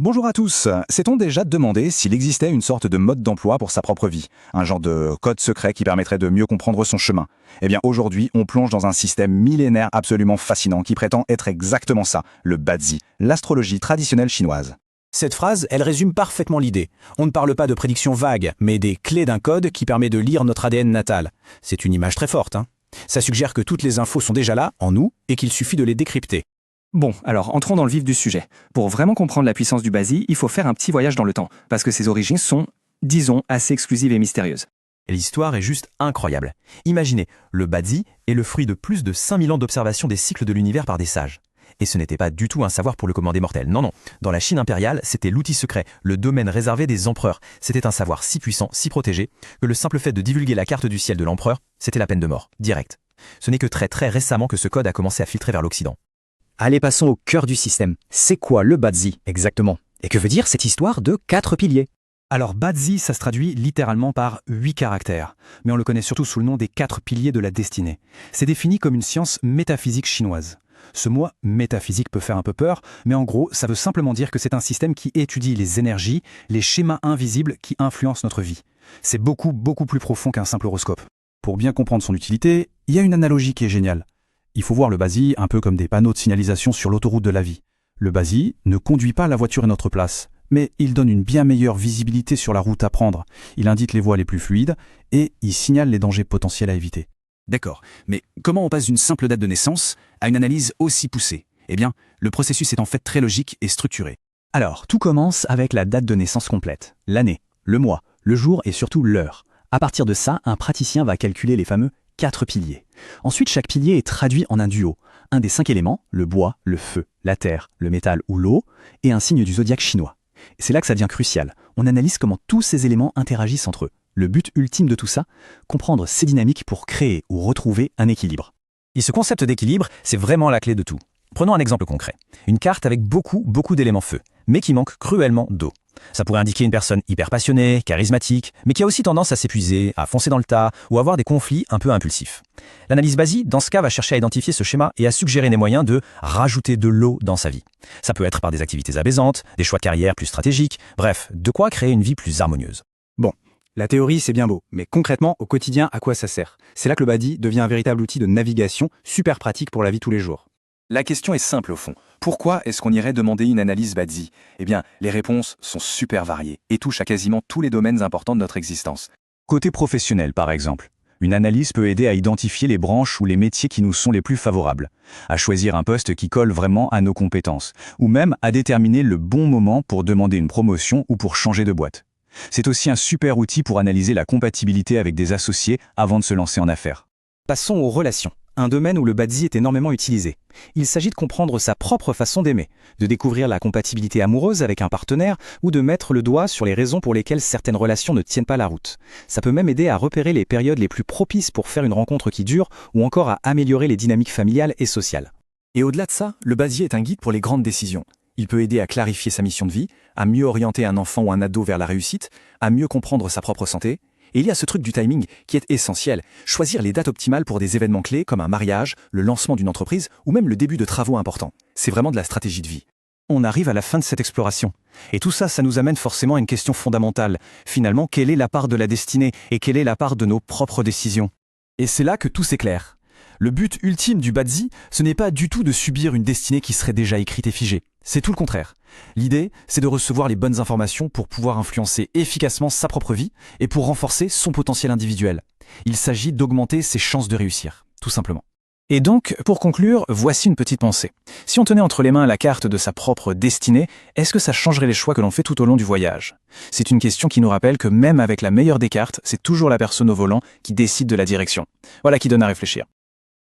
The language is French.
Bonjour à tous. S'est-on déjà demandé s'il existait une sorte de mode d'emploi pour sa propre vie? Un genre de code secret qui permettrait de mieux comprendre son chemin? Eh bien aujourd'hui, on plonge dans un système millénaire absolument fascinant qui prétend être exactement ça, le Bazi, l'astrologie traditionnelle chinoise. Cette phrase, elle résume parfaitement l'idée. On ne parle pas de prédictions vagues, mais des clés d'un code qui permet de lire notre ADN natal. C'est une image très forte, hein. Ça suggère que toutes les infos sont déjà là, en nous, et qu'il suffit de les décrypter. Bon, alors entrons dans le vif du sujet. Pour vraiment comprendre la puissance du Bazi, il faut faire un petit voyage dans le temps, parce que ses origines sont, disons, assez exclusives et mystérieuses. Et l'histoire est juste incroyable. Imaginez, le Bazi est le fruit de plus de 5000 ans d'observation des cycles de l'univers par des sages. Et ce n'était pas du tout un savoir pour le commun des mortels, non. Dans la Chine impériale, c'était l'outil secret, le domaine réservé des empereurs. C'était un savoir si puissant, si protégé, que le simple fait de divulguer la carte du ciel de l'empereur, c'était la peine de mort, direct. Ce n'est que très récemment que ce code a commencé à filtrer vers l'Occident. Allez, passons au cœur du système. C'est quoi le Bazi, exactement? Et que veut dire cette histoire de 4 piliers? Alors Bazi, ça se traduit littéralement par 8 caractères, mais on le connaît surtout sous le nom des 4 piliers de la destinée. C'est défini comme une science métaphysique chinoise. Ce mot métaphysique peut faire un peu peur, mais en gros, ça veut simplement dire que c'est un système qui étudie les énergies, les schémas invisibles qui influencent notre vie. C'est beaucoup plus profond qu'un simple horoscope. Pour bien comprendre son utilité, il y a une analogie qui est géniale. Il faut voir le Bazi un peu comme des panneaux de signalisation sur l'autoroute de la vie. Le Bazi ne conduit pas la voiture à notre place, mais il donne une bien meilleure visibilité sur la route à prendre. Il indique les voies les plus fluides et il signale les dangers potentiels à éviter. D'accord, mais comment on passe d'une simple date de naissance à une analyse aussi poussée? Eh bien, le processus est en fait très logique et structuré. Alors, tout commence avec la date de naissance complète, l'année, le mois, le jour et surtout l'heure. À partir de ça, un praticien va calculer les fameux 4 piliers. Ensuite, chaque pilier est traduit en un duo. Un des 5 éléments, le bois, le feu, la terre, le métal ou l'eau, et un signe du zodiaque chinois. Et c'est là que ça devient crucial. On analyse comment tous ces éléments interagissent entre eux. Le but ultime de tout ça, comprendre ces dynamiques pour créer ou retrouver un équilibre. Et ce concept d'équilibre, c'est vraiment la clé de tout. Prenons un exemple concret. Une carte avec beaucoup d'éléments feu, mais qui manque cruellement d'eau. Ça pourrait indiquer une personne hyper passionnée, charismatique, mais qui a aussi tendance à s'épuiser, à foncer dans le tas ou à avoir des conflits un peu impulsifs. L'analyse Bazi, dans ce cas, va chercher à identifier ce schéma et à suggérer des moyens de rajouter de l'eau dans sa vie. Ça peut être par des activités apaisantes, des choix de carrière plus stratégiques, bref, de quoi créer une vie plus harmonieuse. Bon, la théorie c'est bien beau, mais concrètement, au quotidien, à quoi ça sert? C'est là que le Bazi devient un véritable outil de navigation super pratique pour la vie tous les jours. La question est simple au fond. Pourquoi est-ce qu'on irait demander une analyse Bazi? Eh bien, les réponses sont super variées et touchent à quasiment tous les domaines importants de notre existence. Côté professionnel, par exemple, une analyse peut aider à identifier les branches ou les métiers qui nous sont les plus favorables, à choisir un poste qui colle vraiment à nos compétences, ou même à déterminer le bon moment pour demander une promotion ou pour changer de boîte. C'est aussi un super outil pour analyser la compatibilité avec des associés avant de se lancer en affaires. Passons aux relations, un domaine où le Bazi est énormément utilisé. Il s'agit de comprendre sa propre façon d'aimer, de découvrir la compatibilité amoureuse avec un partenaire ou de mettre le doigt sur les raisons pour lesquelles certaines relations ne tiennent pas la route. Ça peut même aider à repérer les périodes les plus propices pour faire une rencontre qui dure ou encore à améliorer les dynamiques familiales et sociales. Et au-delà de ça, le Bazi est un guide pour les grandes décisions. Il peut aider à clarifier sa mission de vie, à mieux orienter un enfant ou un ado vers la réussite, à mieux comprendre sa propre santé. Et il y a ce truc du timing qui est essentiel. Choisir les dates optimales pour des événements clés comme un mariage, le lancement d'une entreprise ou même le début de travaux importants. C'est vraiment de la stratégie de vie. On arrive à la fin de cette exploration. Et tout ça, ça nous amène forcément à une question fondamentale. Finalement, quelle est la part de la destinée et quelle est la part de nos propres décisions? Et c'est là que tout s'éclaire. Le but ultime du Bazi, ce n'est pas du tout de subir une destinée qui serait déjà écrite et figée. C'est tout le contraire. L'idée, c'est de recevoir les bonnes informations pour pouvoir influencer efficacement sa propre vie et pour renforcer son potentiel individuel. Il s'agit d'augmenter ses chances de réussir, tout simplement. Et donc, pour conclure, voici une petite pensée. Si on tenait entre les mains la carte de sa propre destinée, est-ce que ça changerait les choix que l'on fait tout au long du voyage? C'est une question qui nous rappelle que même avec la meilleure des cartes, c'est toujours la personne au volant qui décide de la direction. Voilà qui donne à réfléchir.